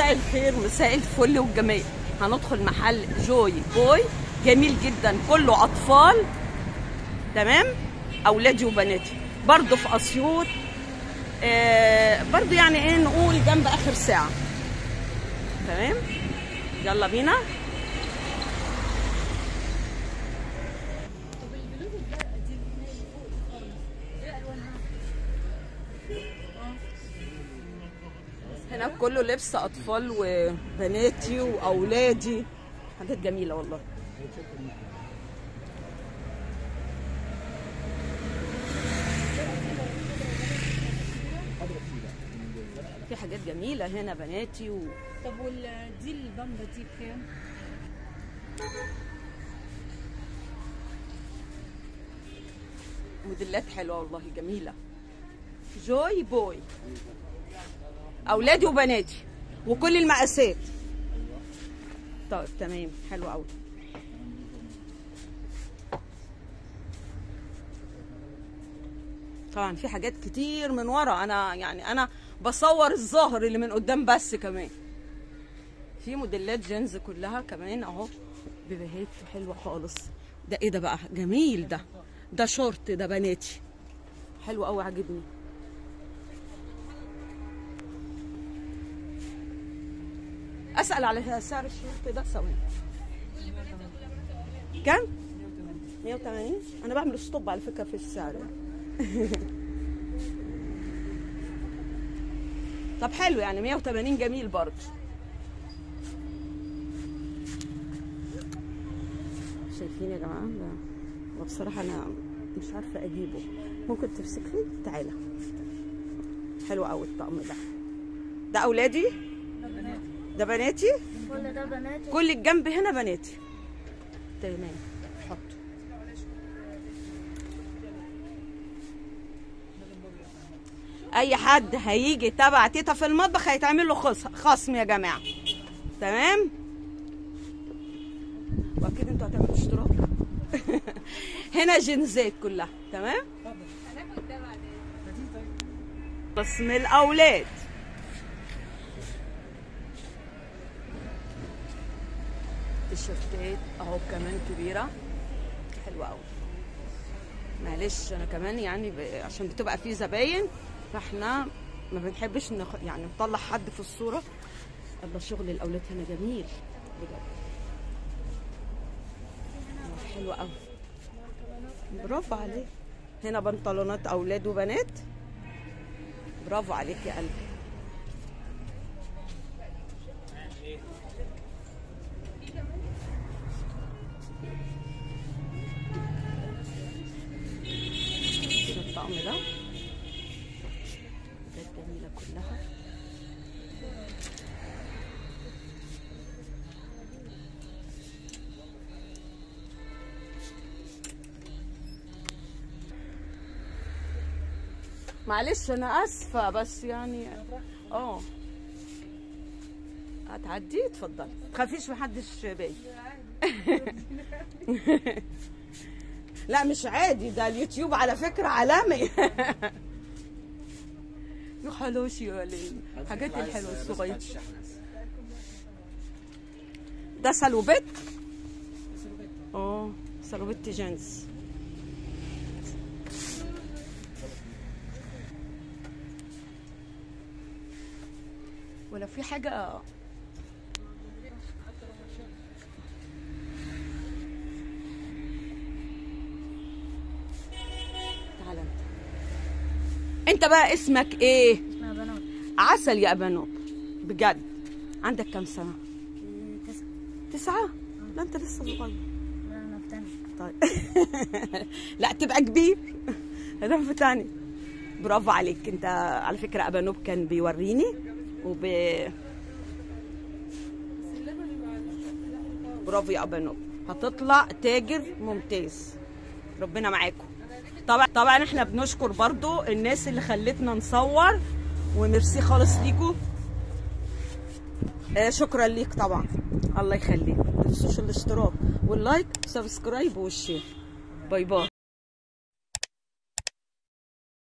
مساء الخير، مساء الفل والجمال. هندخل محل جوي بوي جميل جدا، كله اطفال تمام، اولادي وبناتي، برضه في اسيوط. برضه يعني ايه نقول جنب اخر ساعه. تمام، يلا بينا. هنا كله لبس اطفال وبناتي واولادي، حاجات جميله والله. في حاجات جميله هنا بناتي طب دي البامبا دي بكام؟ موديلات حلوه والله جميله. جوي بوي، اولادي وبناتي وكل المقاسات. طيب تمام، حلو قوي. طبعا في حاجات كتير من ورا، انا بصور الظاهر اللي من قدام بس. كمان في موديلات جينز كلها كمان اهو، بيبيهات حلوه خالص. ده ايه ده بقى؟ جميل. ده شورت، ده بناتي حلو قوي، عاجبني. اسال على سعر الشورت ده ثواني. كام؟ 180. انا بعمل ستوب على فكره في السعر. طب حلو، يعني 180 جميل برضه. شايفين يا جماعه؟ وبصراحه انا مش عارفه اجيبه. ممكن تمسك لي؟ تعالى. حلو قوي الطقم ده. ده اولادي؟ ده بناتي؟ كل ده بناتي، كل الجنب هنا بناتي. تمام، حط. اي حد هيجي تبع تيتا في المطبخ هيتعمل له خصم يا جماعه. تمام، واكيد انتوا هتعملوا اشتراك. هنا جينزات كلها. تمام، قسم الاولاد. التيشيرتات اهو كمان كبيره، حلوه قوي. معلش انا كمان يعني عشان بتبقى فيه زباين، فاحنا ما بنحبش يعني نطلع حد في الصوره. الله، شغل الاولاد هنا جميل بجد، حلو قوي. برافو عليك. هنا بنطلونات اولاد وبنات. برافو عليك يا قلبي. الطقم ده حاجات جميله كلها. معلش انا اسفه بس يعني هتعدي. اتفضلي، متخافيش، محدش باين. لا مش عادي، ده اليوتيوب على فكره عالمي. يا حلوشي يا الحاجات الحلوه الصغيره. ده سلوبيت. سلوبيت جينز. ولا في حاجه؟ تعالى انت بقى، اسمك ايه؟ اسمها بنات. عسل يا بنوب بجد. عندك كام سنه؟ 9. لا انت لسه صغير. لا انا في تانية. طيب. لا تبقى كبير. انا في تاني. برافو عليك. انت على فكره ابانوب كان بيوريني برافو يا ابانوب، هتطلع تاجر ممتاز. ربنا معاكم. طبعا احنا بنشكر برضو الناس اللي خلتنا نصور، وميرسي خالص ليكوا. شكرا ليك طبعا، الله يخليك. ما تنسوش الاشتراك واللايك وسبسكرايب والشير. باي باي.